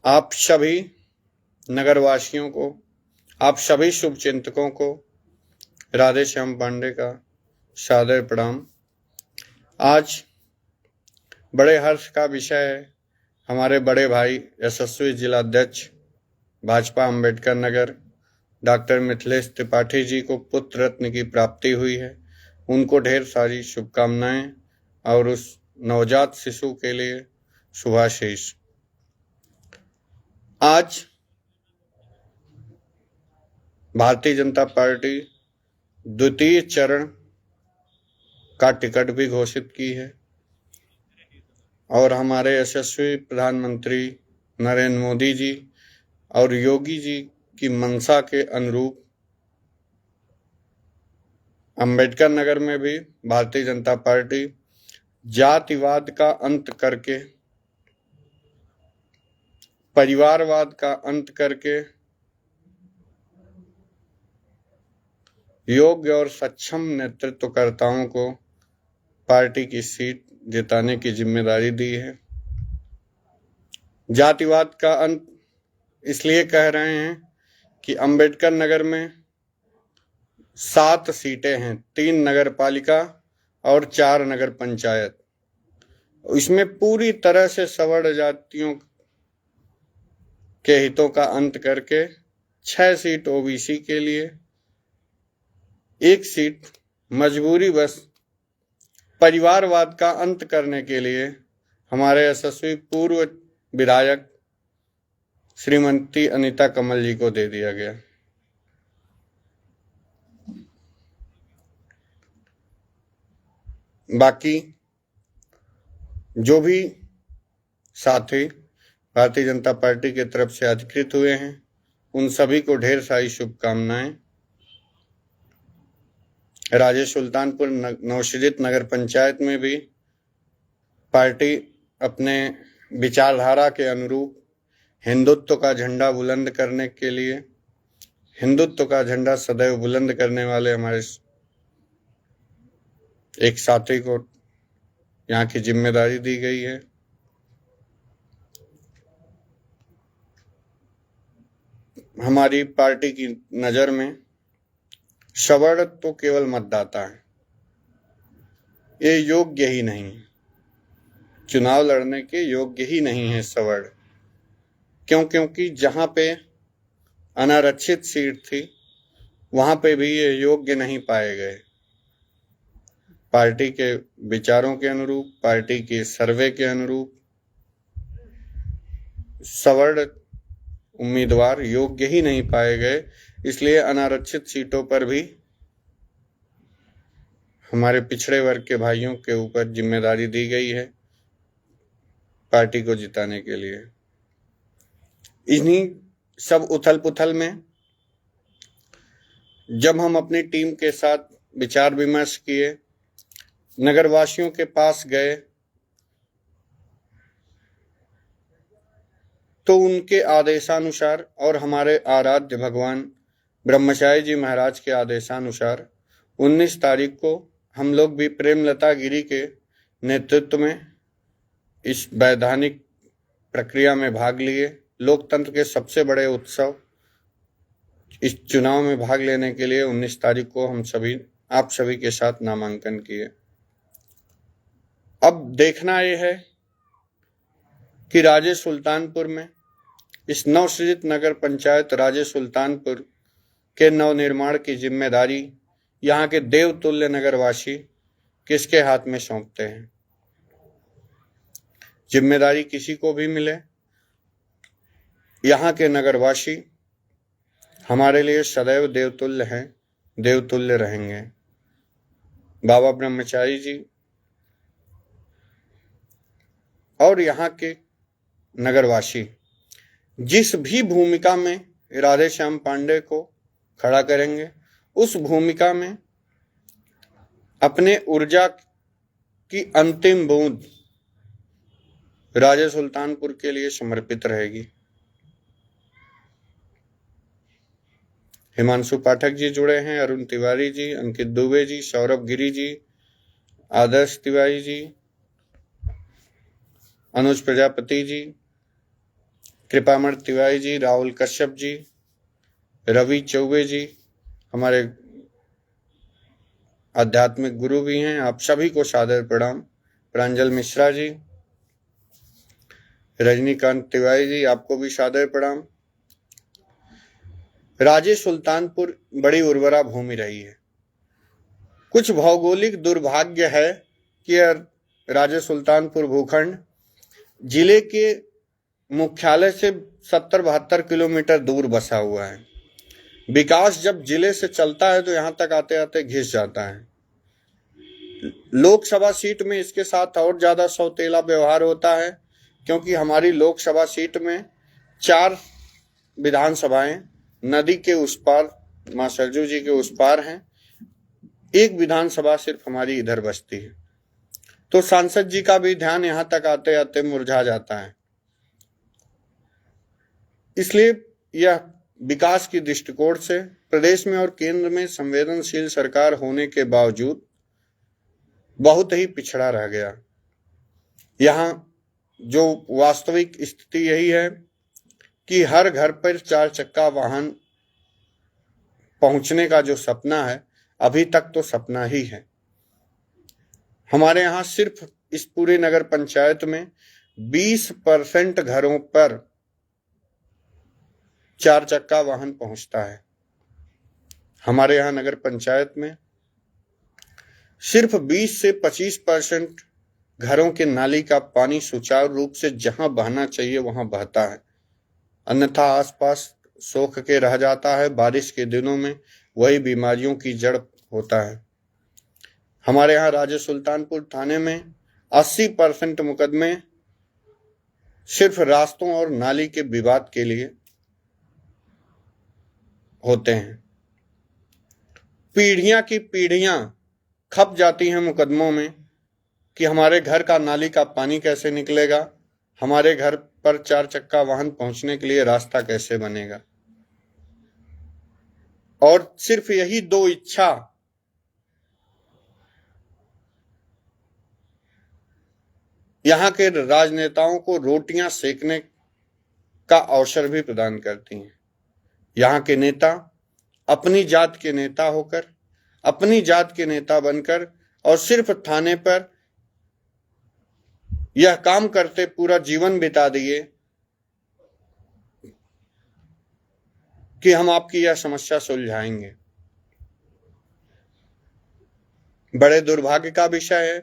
आप सभी नगरवासियों को, आप सभी शुभचिंतकों को राधे श्याम पांडे का सादर प्रणाम। आज बड़े हर्ष का विषय है, हमारे बड़े भाई यशस्वी जिलाध्यक्ष भाजपा अंबेडकर नगर डॉक्टर मिथिलेश त्रिपाठी जी को पुत्र रत्न की प्राप्ति हुई है। उनको ढेर सारी शुभकामनाएं और उस नवजात शिशु के लिए शुभाशीष। आज भारतीय जनता पार्टी द्वितीय चरण का टिकट भी घोषित की है और हमारे यशस्वी प्रधानमंत्री नरेंद्र मोदी जी और योगी जी की मंशा के अनुरूप अंबेडकर नगर में भी भारतीय जनता पार्टी जातिवाद का अंत करके, परिवारवाद का अंत करके योग्य और सक्षम नेतृत्वकर्ताओं को पार्टी की सीट जिताने की जिम्मेदारी दी है। जातिवाद का अंत इसलिए कह रहे हैं कि अंबेडकर नगर में 7 सीटें हैं, 3 नगर पालिका और 4 नगर पंचायत। इसमें पूरी तरह से सवर्ण जातियों के हितों का अंत करके 6 सीट ओबीसी के लिए, 1 सीट मजबूरी बस परिवारवाद का अंत करने के लिए हमारे यशस्वी पूर्व विधायक श्रीमती अनीता कमल जी को दे दिया गया। बाकी जो भी साथी भारतीय जनता पार्टी की तरफ से अधिकृत हुए हैं, उन सभी को ढेर सारी शुभकामनाएं। राजेश सुल्तानपुर नवसृजित नगर पंचायत में भी पार्टी अपने विचारधारा के अनुरूप हिंदुत्व का झंडा बुलंद करने के लिए, हिंदुत्व का झंडा सदैव बुलंद करने वाले हमारे एक साथी को यहाँ की जिम्मेदारी दी गई है। हमारी पार्टी की नजर में सवर्ण तो केवल मतदाता है, ये योग्य ही नहीं, चुनाव लड़ने के योग्य ही नहीं है सवर्ण। क्योंकि जहां पे अनारक्षित सीट थी वहां पे भी ये योग्य नहीं पाए गए। पार्टी के विचारों के अनुरूप, पार्टी के सर्वे के अनुरूप सवर्ण उम्मीदवार योग्य ही नहीं पाए गए। इसलिए अनारक्षित सीटों पर भी हमारे पिछड़े वर्ग के भाइयों के ऊपर जिम्मेदारी दी गई है पार्टी को जिताने के लिए। इन्हीं सब उथल पुथल में जब हम अपनी टीम के साथ विचार विमर्श किए, नगरवासियों के पास गए, तो उनके आदेशानुसार और हमारे आराध्य भगवान ब्रह्मचारी जी महाराज के आदेशानुसार 19 तारीख को हम लोग भी प्रेमलता गिरी के नेतृत्व में इस वैधानिक प्रक्रिया में भाग लिए। लोकतंत्र के सबसे बड़े उत्सव इस चुनाव में भाग लेने के लिए 19 तारीख को हम सभी, आप सभी के साथ नामांकन किए। अब देखना यह है कि राजेश सुल्तानपुर में इस नवसृजित नगर पंचायत राजेश सुल्तानपुर के नवनिर्माण की जिम्मेदारी यहाँ के देवतुल्य नगरवासी किसके हाथ में सौंपते हैं। जिम्मेदारी किसी को भी मिले, यहाँ के नगरवासी हमारे लिए सदैव देवतुल्य हैं, देवतुल्य रहेंगे। बाबा ब्रह्मचारी जी और यहाँ के नगरवासी जिस भी भूमिका में राधे श्याम पांडे को खड़ा करेंगे, उस भूमिका में अपने ऊर्जा की अंतिम बूंद राजे सुल्तानपुर के लिए समर्पित रहेगी। हिमांशु पाठक जी जुड़े हैं, अरुण तिवारी जी, अंकित दुबे जी, सौरभ गिरी जी, आदर्श तिवारी जी, अनुज प्रजापति जी, कृपामण तिवारी जी, राहुल कश्यप जी, रवि चौबे जी हमारे आध्यात्मिक गुरु भी हैं, आप सभी को सादर प्रणाम। प्रांजल मिश्रा जी, रजनीकांत तिवारी जी, आपको भी सादर प्रणाम। राजे सुल्तानपुर बड़ी उर्वरा भूमि रही है। कुछ भौगोलिक दुर्भाग्य है कि राजे सुल्तानपुर भूखंड जिले के मुख्यालय से 70-72 किलोमीटर दूर बसा हुआ है। विकास जब जिले से चलता है तो यहाँ तक आते आते घिस जाता है। लोकसभा सीट में इसके साथ और ज्यादा सौतेला व्यवहार होता है, क्योंकि हमारी लोकसभा सीट में 4 विधानसभाएं नदी के उस पार, मां सरजू जी के उस पार हैं, 1 विधानसभा सिर्फ हमारी इधर बसती है। तो सांसद जी का भी ध्यान यहाँ तक आते आते मुरझा जाता है। इसलिए यह विकास की दृष्टिकोण से प्रदेश में और केंद्र में संवेदनशील सरकार होने के बावजूद बहुत ही पिछड़ा रह गया। यहाँ जो वास्तविक स्थिति यही है कि हर घर पर 4 चक्का वाहन पहुंचने का जो सपना है, अभी तक तो सपना ही है। हमारे यहाँ सिर्फ इस पूरे नगर पंचायत में 20% घरों पर 4 चक्का वाहन पहुंचता है। हमारे यहाँ नगर पंचायत में सिर्फ 20 से 25% घरों के नाली का पानी सुचारू रूप से जहां बहना चाहिए वहां बहता है, अन्यथा आसपास सोख के रह जाता है। बारिश के दिनों में वही बीमारियों की जड़ होता है। हमारे यहाँ राजे सुल्तानपुर थाने में 80% मुकदमे सिर्फ रास्तों और नाली के विवाद के लिए होते हैं। पीढ़ियां की पीढ़ियां खप जाती हैं मुकदमों में कि हमारे घर का नाली का पानी कैसे निकलेगा, हमारे घर पर 4 चक्का वाहन पहुंचने के लिए रास्ता कैसे बनेगा। और सिर्फ यही 2 इच्छा यहाँ के राजनेताओं को रोटियां सेकने का अवसर भी प्रदान करती हैं। यहाँ के नेता अपनी जात के नेता होकर, अपनी जात के नेता बनकर और सिर्फ थाने पर यह काम करते पूरा जीवन बिता दिए कि हम आपकी यह समस्या सुलझाएंगे। बड़े दुर्भाग्य का विषय है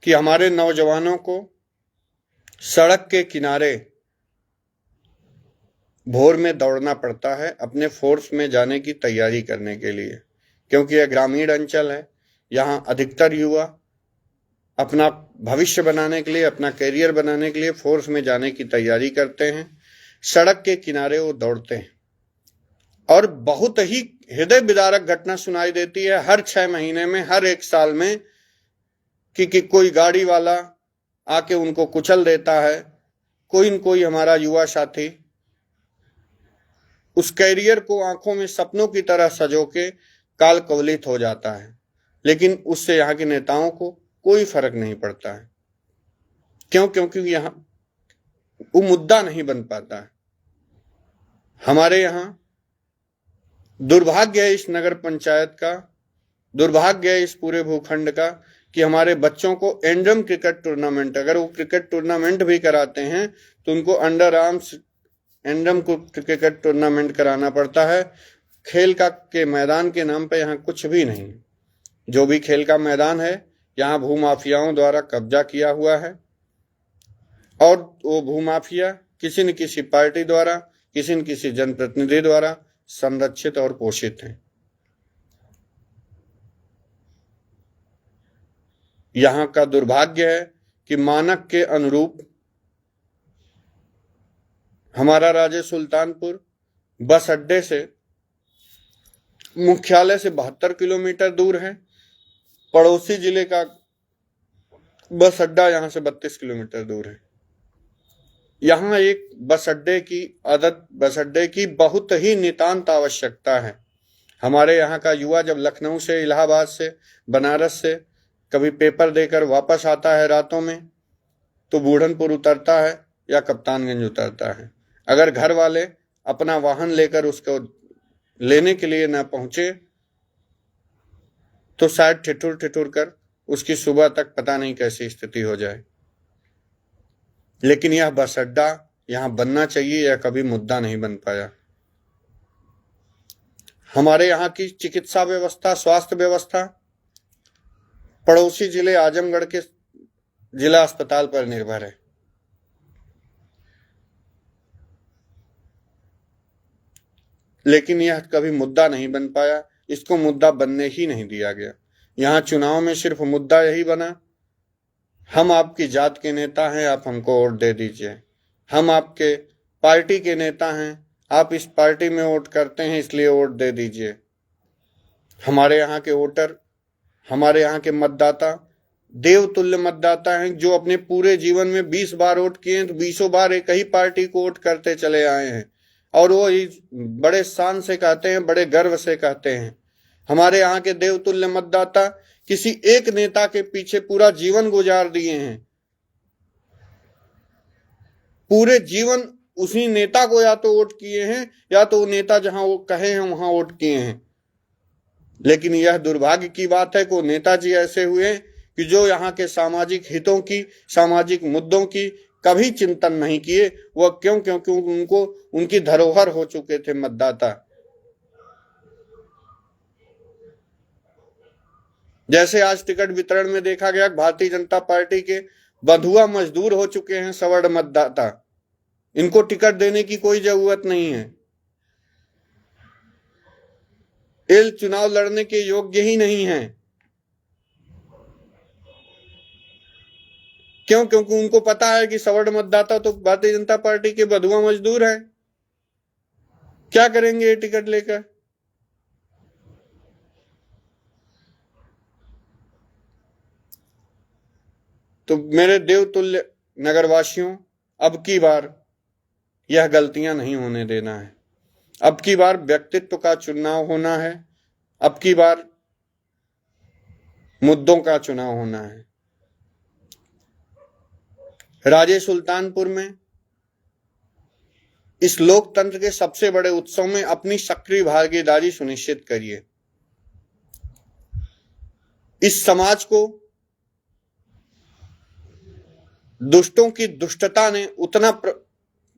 कि हमारे नौजवानों को सड़क के किनारे भोर में दौड़ना पड़ता है अपने फोर्स में जाने की तैयारी करने के लिए, क्योंकि यह ग्रामीण अंचल है। यहाँ अधिकतर युवा अपना भविष्य बनाने के लिए, अपना करियर बनाने के लिए फोर्स में जाने की तैयारी करते हैं। सड़क के किनारे वो दौड़ते हैं और बहुत ही हृदय विदारक घटना सुनाई देती है हर 6 महीने में, हर 1 साल में कि कोई गाड़ी वाला आके उनको कुचल देता है। कोई न कोई हमारा युवा साथी उस कैरियर को आंखों में सपनों की तरह सजो के काल कवलित हो जाता है, लेकिन उससे यहाँ के नेताओं को कोई फर्क नहीं पड़ता है। क्यों? क्योंकि यहाँ वो मुद्दा नहीं बन पाता है। हमारे यहाँ दुर्भाग्य है इस नगर पंचायत का, दुर्भाग्य है इस पूरे भूखंड का कि हमारे बच्चों को एंडम क्रिकेट टूर्नामेंट, अगर वो क्रिकेट टूर्नामेंट भी कराते हैं तो उनको अंडर आर्म्स एंडम क्रिकेट टूर्नामेंट कराना पड़ता है। खेल का के मैदान के नाम पे यहाँ कुछ भी नहीं। जो भी खेल का मैदान है यहाँ भूमाफियाओं द्वारा कब्जा किया हुआ है और वो भूमाफिया किसी न किसी पार्टी द्वारा, किसी न किसी जनप्रतिनिधि द्वारा संरक्षित और पोषित हैं। यहाँ का दुर्भाग्य है कि मानक के अनुरूप हमारा राजे सुल्तानपुर बस अड्डे से, मुख्यालय से 72 किलोमीटर दूर है। पड़ोसी जिले का बस अड्डा यहाँ से 32 किलोमीटर दूर है। यहाँ एक बस अड्डे की बहुत ही नितांत आवश्यकता है। हमारे यहाँ का युवा जब लखनऊ से, इलाहाबाद से, बनारस से कभी पेपर देकर वापस आता है रातों में, तो बूढ़नपुर उतरता है या कप्तानगंज उतरता है। अगर घर वाले अपना वाहन लेकर उसको लेने के लिए न पहुंचे तो शायद ठिठुर ठिठुर कर उसकी सुबह तक पता नहीं कैसी स्थिति हो जाए। लेकिन यह बस अड्डा यहां बनना चाहिए, यह कभी मुद्दा नहीं बन पाया। हमारे यहाँ की चिकित्सा व्यवस्था, स्वास्थ्य व्यवस्था पड़ोसी जिले आजमगढ़ के जिला अस्पताल पर निर्भर है। लेकिन यह कभी मुद्दा नहीं बन पाया, इसको मुद्दा बनने ही नहीं दिया गया। यहाँ चुनाव में सिर्फ मुद्दा यही बना, हम आपकी जात के नेता हैं, आप हमको वोट दे दीजिए। हम आपके पार्टी के नेता हैं, आप इस पार्टी में वोट करते हैं इसलिए वोट दे दीजिए। हमारे यहाँ के वोटर, हमारे यहाँ के मतदाता देवतुल्य मतदाता हैं, जो अपने पूरे जीवन में 20 बार वोट किए हैं तो 20 बार एक ही पार्टी को वोट करते चले आए हैं। और वो बड़े शान से कहते हैं, बड़े गर्व से कहते हैं। हमारे यहाँ के देवतुल्य मतदाता किसी एक नेता के पीछे पूरा जीवन गुजार दिए हैं, पूरे जीवन उसी नेता को या तो वोट किए हैं या तो वो नेता जहां वो कहे हैं वहां वोट किए हैं। लेकिन यह दुर्भाग्य की बात है कि वो नेताजी ऐसे हुए कि जो यहाँ के सामाजिक हितों की, सामाजिक मुद्दों की कभी चिंतन नहीं किए। वह क्योंकि उनको उनकी धरोहर हो चुके थे मतदाता। जैसे आज टिकट वितरण में देखा गया, भारतीय जनता पार्टी के बंधुआ मजदूर हो चुके हैं सवर्ण मतदाता, इनको टिकट देने की कोई जरूरत नहीं है, ये चुनाव लड़ने के योग्य ही नहीं है। क्यों? क्योंकि उनको पता है कि सवर्ण मतदाता तो भारतीय जनता पार्टी के बंधुआ मजदूर हैं, क्या करेंगे ये टिकट लेकर। तो मेरे देवतुल्य नगरवासियों, अब की बार यह गलतियां नहीं होने देना है। अब की बार व्यक्तित्व का चुनाव होना है, अब की बार मुद्दों का चुनाव होना है। राजे सुल्तानपुर में इस लोकतंत्र के सबसे बड़े उत्सव में अपनी सक्रिय भागीदारी सुनिश्चित करिए। इस समाज को दुष्टों की दुष्टता ने उतना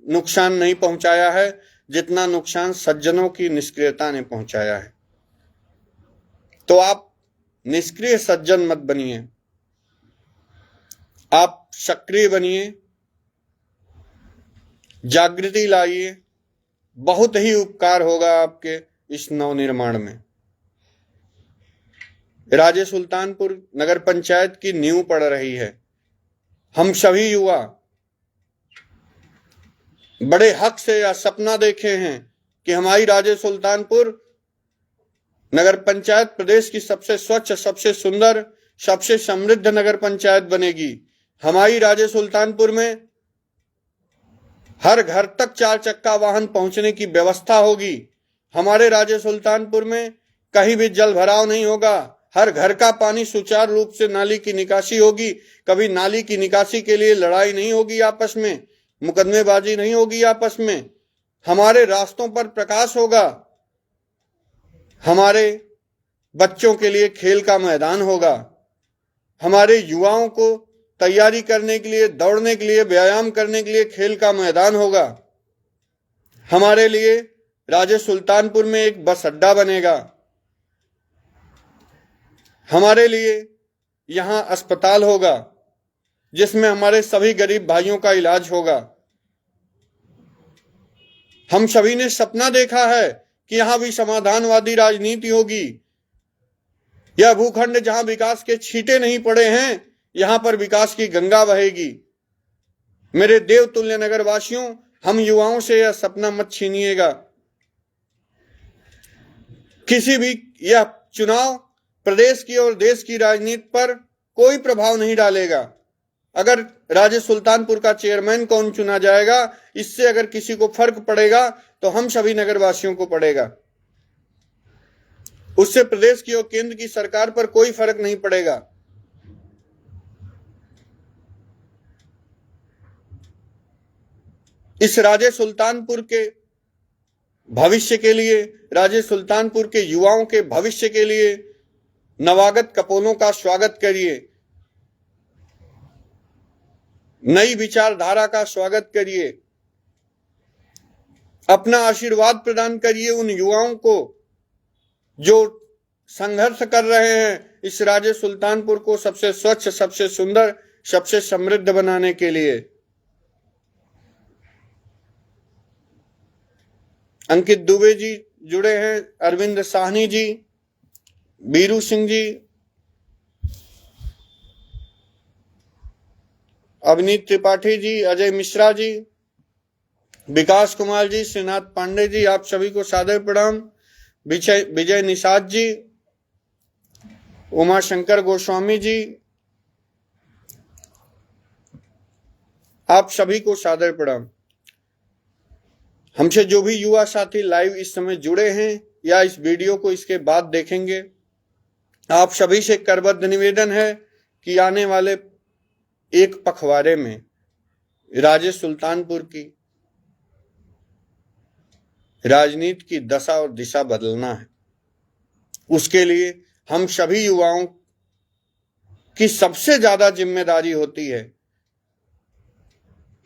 नुकसान नहीं पहुंचाया है जितना नुकसान सज्जनों की निष्क्रियता ने पहुंचाया है। तो आप निष्क्रिय सज्जन मत बनिए, आप सक्रिय बनिए, जागृति लाइए। बहुत ही उपकार होगा आपके इस नवनिर्माण में। राजे सुल्तानपुर नगर पंचायत की नींव पड़ रही है। हम सभी युवा बड़े हक से यह सपना देखे हैं कि हमारी राजे सुल्तानपुर नगर पंचायत प्रदेश की सबसे स्वच्छ, सबसे सुंदर, सबसे समृद्ध नगर पंचायत बनेगी। हमारी राजे सुल्तानपुर में हर घर तक 4 चक्का वाहन पहुंचने की व्यवस्था होगी। हमारे राजे सुल्तानपुर में कहीं भी जल भराव नहीं होगा, हर घर का पानी सुचारू रूप से नाली की निकासी होगी। कभी नाली की निकासी के लिए लड़ाई नहीं होगी आपस में, मुकदमेबाजी नहीं होगी आपस में। हमारे रास्तों पर प्रकाश होगा, हमारे बच्चों के लिए खेल का मैदान होगा, हमारे युवाओं को तैयारी करने के लिए, दौड़ने के लिए, व्यायाम करने के लिए खेल का मैदान होगा। हमारे लिए राजे सुल्तानपुर में एक बस अड्डा बनेगा। हमारे लिए यहां अस्पताल होगा जिसमें हमारे सभी गरीब भाइयों का इलाज होगा। हम सभी ने सपना देखा है कि यहां भी समाधानवादी राजनीति होगी। यह भूखंड जहां विकास के छींटे नहीं पड़े हैं, यहां पर विकास की गंगा बहेगी। मेरे देवतुल्य नगरवासियों, हम युवाओं से यह सपना मत छीनिएगा। किसी भी यह चुनाव प्रदेश की और देश की राजनीति पर कोई प्रभाव नहीं डालेगा। अगर राजे सुल्तानपुर का चेयरमैन कौन चुना जाएगा, इससे अगर किसी को फर्क पड़ेगा तो हम सभी नगरवासियों को पड़ेगा। उससे प्रदेश की और केंद्र की सरकार पर कोई फर्क नहीं पड़ेगा। इस राजे सुल्तानपुर के भविष्य के लिए, राजे सुल्तानपुर के युवाओं के भविष्य के लिए नवागत कपोलों का स्वागत करिए, नई विचारधारा का स्वागत करिए, अपना आशीर्वाद प्रदान करिए उन युवाओं को जो संघर्ष कर रहे हैं इस राजे सुल्तानपुर को सबसे स्वच्छ, सबसे सुंदर, सबसे समृद्ध बनाने के लिए। अंकित दुबे जी जुड़े हैं, अरविंद साहनी जी, बीरू सिंह जी, अवनीत त्रिपाठी जी, अजय मिश्रा जी, विकास कुमार जी, श्रीनाथ पांडे जी, आप सभी को सादर प्रणाम। विजय निषाद जी, उमा शंकर गोस्वामी जी, आप सभी को सादर प्रणाम। हमसे जो भी युवा साथी लाइव इस समय जुड़े हैं या इस वीडियो को इसके बाद देखेंगे, आप सभी से करबद्ध निवेदन है कि आने वाले एक पखवाड़े में राजे सुल्तानपुर की राजनीति की दशा और दिशा बदलना है। उसके लिए हम सभी युवाओं की सबसे ज्यादा जिम्मेदारी होती है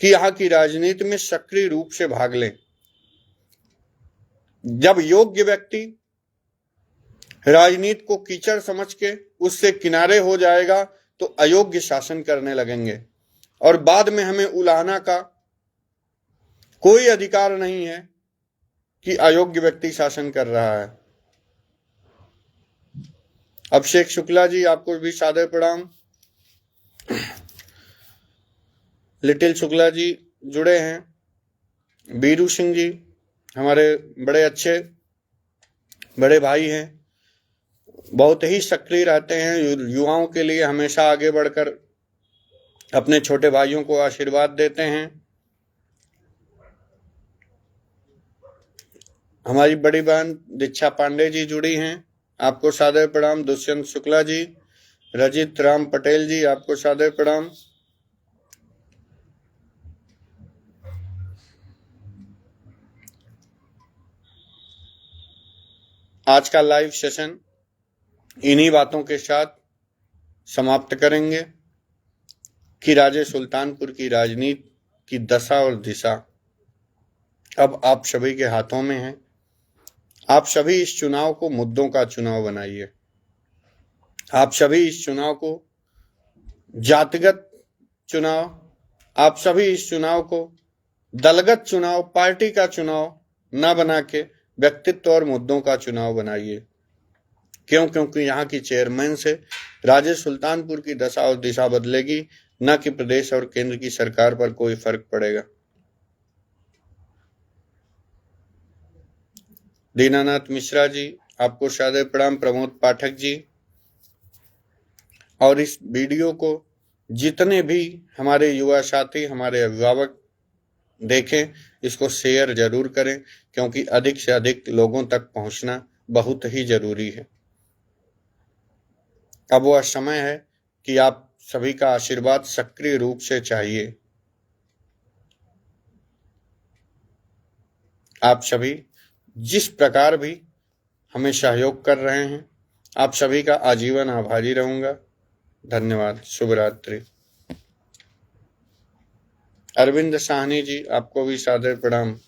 कि यहां की राजनीति में सक्रिय रूप से भाग लें। जब योग्य व्यक्ति राजनीति को कीचड़ समझ के उससे किनारे हो जाएगा तो अयोग्य शासन करने लगेंगे और बाद में हमें उलाहना का कोई अधिकार नहीं है कि अयोग्य व्यक्ति शासन कर रहा है। अभिषेक शुक्ला जी, आपको भी सादर प्रणाम। लिटिल शुक्ला जी जुड़े हैं, बीरू सिंह जी हमारे बड़े अच्छे बड़े भाई हैं, बहुत ही सक्रिय रहते हैं, युवाओं के लिए हमेशा आगे बढ़कर अपने छोटे भाइयों को आशीर्वाद देते हैं। हमारी बड़ी बहन दीक्षा पांडे जी जुड़ी हैं, आपको सादर प्रणाम। दुष्यंत शुक्ला जी, रजित राम पटेल जी, आपको सादर प्रणाम। आज का लाइव सेशन इन्हीं बातों के साथ समाप्त करेंगे कि राजे सुल्तानपुर की राजनीति की दशा और दिशा अब आप सभी के हाथों में है। आप सभी इस चुनाव को मुद्दों का चुनाव बनाइए। आप सभी इस चुनाव को जातिगत चुनाव, आप सभी इस चुनाव को दलगत चुनाव, पार्टी का चुनाव न बना के व्यक्तित्व और मुद्दों का चुनाव बनाइए। क्योंकि यहाँ की चेयरमैन से राजे सुल्तानपुर की दशा और दिशा बदलेगी, न कि प्रदेश और केंद्र की सरकार पर कोई फर्क पड़ेगा। दीनानाथ मिश्रा जी, आपको सादर प्रणाम। प्रमोद पाठक जी, और इस वीडियो को जितने भी हमारे युवा साथी, हमारे अभिभावक देखें, इसको शेयर जरूर करें, क्योंकि अधिक से अधिक लोगों तक पहुंचना बहुत ही जरूरी है। अब वह समय है कि आप सभी का आशीर्वाद सक्रिय रूप से चाहिए। आप सभी जिस प्रकार भी हमें सहयोग कर रहे हैं, आप सभी का आजीवन आभारी रहूंगा। धन्यवाद। शुभ रात्रि। अरविंद साहनी जी, आपको भी सादर प्रणाम।